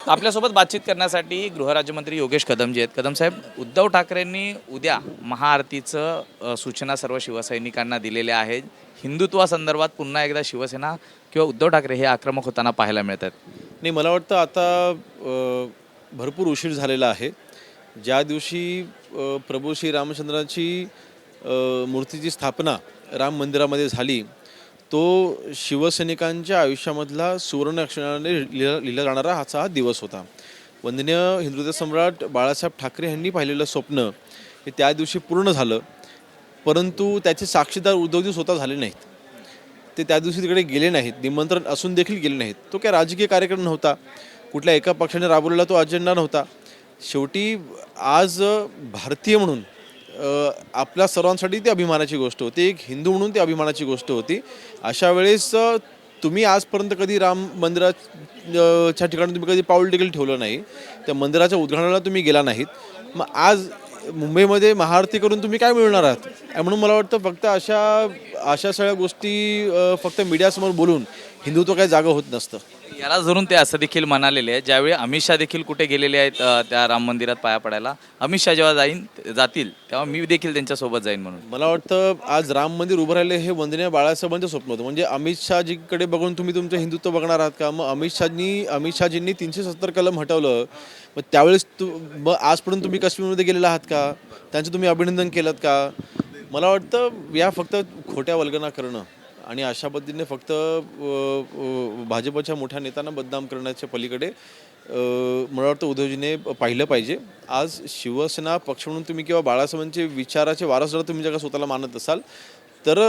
आपल्यासोबत बातचीत करण्यासाठी गृहराज्यमंत्री योगेश कदम जे आहेत. कदम साहेब, उद्धव ठाकरेंनी उद्या महाआरतीचं सूचना सर्व शिवसैनिकांना दिलेल्या आहेत. हिंदुत्वासंदर्भात पुन्हा एकदा शिवसेना किंवा उद्धव ठाकरे हे आक्रमक होताना पाहायला मिळतात. नाही, मला वाटतं आता भरपूर उशीर झालेला आहे. ज्या दिवशी प्रभू श्री रामचंद्राची मूर्तीची स्थापना राम मंदिरामध्ये झाली, तो शिवसैनिकांच्या आयुष्यामधला सुवर्ण अक्षराने लिहिला जाणारा हा दिवस होता. वंदनीय हिंदुत्व सम्राट बाळासाहेब ठाकरे यांनी पाहिलेलं स्वप्न हे त्या दिवशी पूर्ण झालं, परंतु त्याचे साक्षीदार उद्धवजी स्वतः झाले नाहीत. ते त्या दिवशी तिकडे गेले नाहीत, निमंत्रण असून देखील गेले नाहीत. तो काय राजकीय कार्यक्रम नव्हता, कुठल्या एका पक्षाने राबवलेला तो अजेंडा नव्हता. शेवटी आज भारतीय म्हणून आपल्या सर्वांसाठी ती अभिमानाची गोष्ट होती, एक हिंदू म्हणून ती अभिमानाची गोष्ट होती. अशा वेळेस तुम्ही आजपर्यंत कधी राम मंदिराच्या ठिकाणी तुम्ही कधी पाऊल देखील ठेवलं नाही, त्या मंदिराच्या उद्घाटनाला तुम्ही गेला नाहीत. मग आज मुंबईमध्ये महाआरती करून तुम्ही काय मिळणार आहात? म्हणून मला वाटतं फक्त अशा सगळ्या गोष्टी फक्त मीडियासमोर बोलून हिंदुत्व काही जागं होत नसतं. याला धरून ते असं देखील म्हणालेले आहे, ज्यावेळी अमित शहा देखील कुठे गेलेले आहेत त्या राम मंदिरात पाया पडायला, अमित शहा जेव्हा जातील तेव्हा मी देखील त्यांच्यासोबत जाईन म्हणून. मला वाटतं आज राम मंदिर उभं राहिले हे वंदनीय बाळासाहेबांचं स्वप्न होतं. म्हणजे अमित शहाजीकडे बघून तुम्ही तुमचं हिंदुत्व बघणार आहात का? मग अमित शहाजींनी 370 कलम हटवलं, मग त्यावेळेस मग आजपर्यंत तुम्ही काश्मीरमध्ये गेलेला आहात का? त्यांचं तुम्ही अभिनंदन केलं का? मला वाटतं या फक्त खोट्या वल्गना करणं आणि अशा पद्धतीने फक्त भाजपच्या मोठ्या नेत्यांना बदनाम करण्याच्या पलीकडे मला वाटतं उद्धवजीने पाहिलं पाहिजे. आज शिवसेना पक्ष म्हणून तुम्ही किंवा बाळासाहेबांचे विचाराचे वारसदार तुम्ही जर स्वतःला मानत असाल तर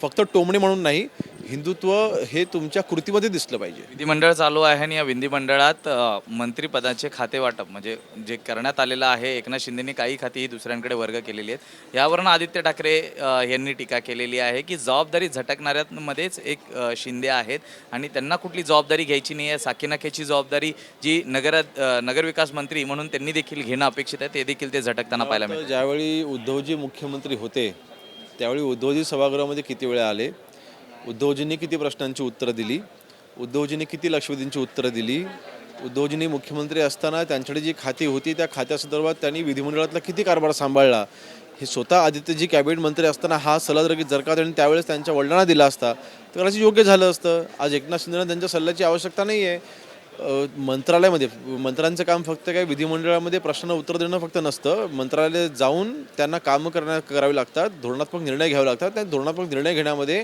फक्त टोमणे म्हणून नाही, हिंदुत्व हे तुमच्या कृतीमध्ये दिसलं पाहिजे. विधिमंडळ चालू आहे आणि या विधिमंडळात मंत्रिपदाचे खाते वाटप म्हणजे जे करण्यात आलेलं आहे, एकनाथ शिंदेंनी काही खाती ही दुसऱ्यांकडे वर्ग केलेली आहेत. यावरून आदित्य ठाकरे यांनी टीका केलेली आहे की जबाबदारी झटकणाऱ्यांमध्येच एक शिंदे आहेत आणि त्यांना कुठली जबाबदारी घ्यायची नाही आहे. साकीनाख्याची जबाबदारी जी नगरविकास मंत्री म्हणून त्यांनी देखील घेणं अपेक्षित आहे, ते देखील ते झटकताना पाहायला मिळतं. ज्यावेळी उद्धवजी मुख्यमंत्री होते त्यावेळी उद्धवजी सभागृहामध्ये किती वेळा आले, उद्धवजींनी किती प्रश्नांची उत्तरं दिली, उद्धवजींनी किती लक्षवेधींची उत्तरं दिली, उद्धवजींनी मुख्यमंत्री असताना त्यांच्याकडे जी खाती होती त्या खात्यासंदर्भात त्यांनी विधिमंडळातला किती कारभार सांभाळला, हे स्वतः आदित्यजी कॅबिनेट मंत्री असताना हा सल्ला जर का त्यांनी त्यावेळेस त्यांच्या वडिलांना दिला असता तर कदाचित योग्य झालं असतं. आज एकनाथ शिंदेंना त्यांच्या सल्ल्याची आवश्यकता नाही आहे. मंत्रालयामध्ये मंत्र्यांचं काम फक्त काय विधिमंडळामध्ये प्रश्नांना उत्तर देणं फक्त नसतं, मंत्रालयात जाऊन त्यांना कामं करावी लागतात, धोरणात्मक निर्णय घ्यावे लागतात. त्या धोरणात्मक निर्णय घेण्यामध्ये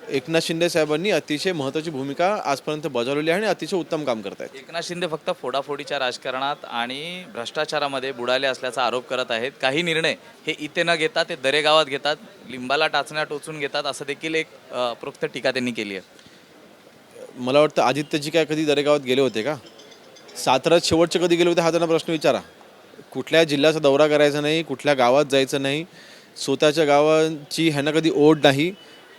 एकनाथ शिंदे साहेबांनी अतिशय महत्त्वाची भूमिका आजपर्यंत बजावलेली आहे आणि अतिशय उत्तम काम करत आहेत. एकनाथ शिंदे फक्त फोडाफोडीच्या राजकारणात आणि भ्रष्टाचारामध्ये बुडाले असल्याचा आरोप करत आहेत. काही निर्णय हे इथे न घेता ते दरेगावात घेतात, लिंबाला टाचण्या टोचून घेतात, असं देखील एक उपरोक्त टीका त्यांनी केली आहे. मला वाटतं आदित्यजी काय कधी दरेगावात गेले होते का? साताऱ्यात शेवटचे कधी गेले होते हा त्यांना प्रश्न विचारा. कुठल्या जिल्ह्याचा दौरा करायचा नाही, कुठल्या गावात जायचं नाही, स्वतःच्या गावाची ह्यांना कधी ओढ नाही.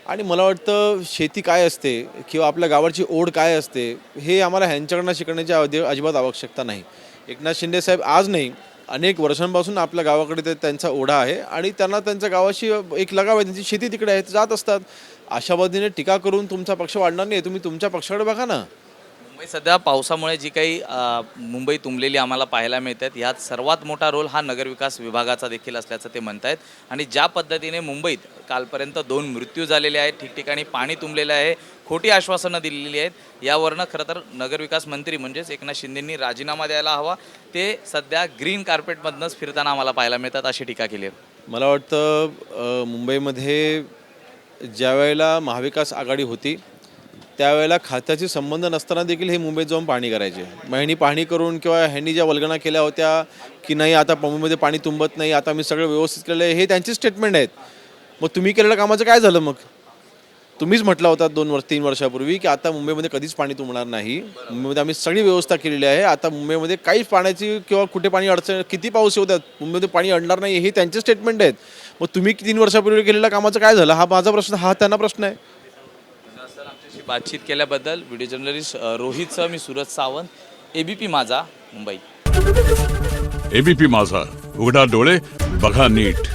आणि मला वाटतं शेती काय असते किंवा आपल्या गावाची ओढ काय असते हे आम्हाला ह्यांच्याकडनं शिकण्याची अजिबात आवश्यकता नाही. एकनाथ शिंदे साहेब आज नाही, अनेक वर्षांपासून आपल्या गावाकडे त्यांचा ओढा आहे आणि त्यांना त्यांच्या गावाशी एक लगाव आहे, त्यांची शेती तिकडे आहे, जात असतात. अशा पद्धतीने टीका करून तुमचा पक्ष वाढणार नाही. तुम्ही तुमच्या पक्षाकडे बघा ना. मुंबई सध्या पावसामुळे जी काही मुंबई तुंबलेली आम्हाला पाहायला मिळतात, यात सर्वात मोठा रोल हा नगरविकास विभागाचा देखील असल्याचं ते म्हणत आहेत. आणि ज्या पद्धतीने मुंबईत कालपर्यंत 2 मृत्यू झालेले आहेत, ठिकठिकाणी पाणी तुंबलेलं आहे, खोटी आश्वासनं दिलेली आहेत, यावरनं खरं तर नगरविकास मंत्री म्हणजेच एकनाथ शिंदेंनी राजीनामा द्यायला हवा. ते सध्या ग्रीन कार्पेटमधनंच फिरताना आम्हाला पाहायला मिळतात, अशी टीका केली आहे. मला वाटतं मुंबईमध्ये ज्या वेळेला महाविकास आघाडी होती त्यावेळेला खात्याची संबंध नसताना देखील हे मुंबईत जाऊन पाहणी करायचे. मग ह्यांनी पाहणी करून किंवा ह्यांनी ज्या वल्गना केल्या होत्या की नाही आता मुंबईमध्ये पाणी तुंबत नाही, आता मी सगळं व्यवस्थित केलं आहे, हे त्यांचे स्टेटमेंट आहेत. मग तुम्ही केलेल्या कामाचं काय झालं? मग तुम्हीच म्हटलं होता 2-3 वर्षापूर्वी की आता मुंबईमध्ये कधीच पाणी तुंबणार नाही, मुंबईमध्ये आम्ही सगळी व्यवस्था केलेली आहे, आता मुंबईमध्ये काहीच पाण्याची किंवा कुठे पाणी अडचण, किती पाऊस येऊ द्यात, मुंबईमध्ये पाणी अडणार नाही, हे त्यांचे स्टेटमेंट आहेत. मग तुम्ही 3 वर्षापूर्वी केलेल्या कामाचं काय झालं? हा माझा प्रश्न, हा त्यांना प्रश्न आहे. आमच्याशी बातचीत केल्याबद्दल व्हिडिओ जर्नलिस्ट रोहितसह मी सूरज सावंत, ABP माझा, मुंबई. ABP माझा, उघडा डोळे बघा नीट.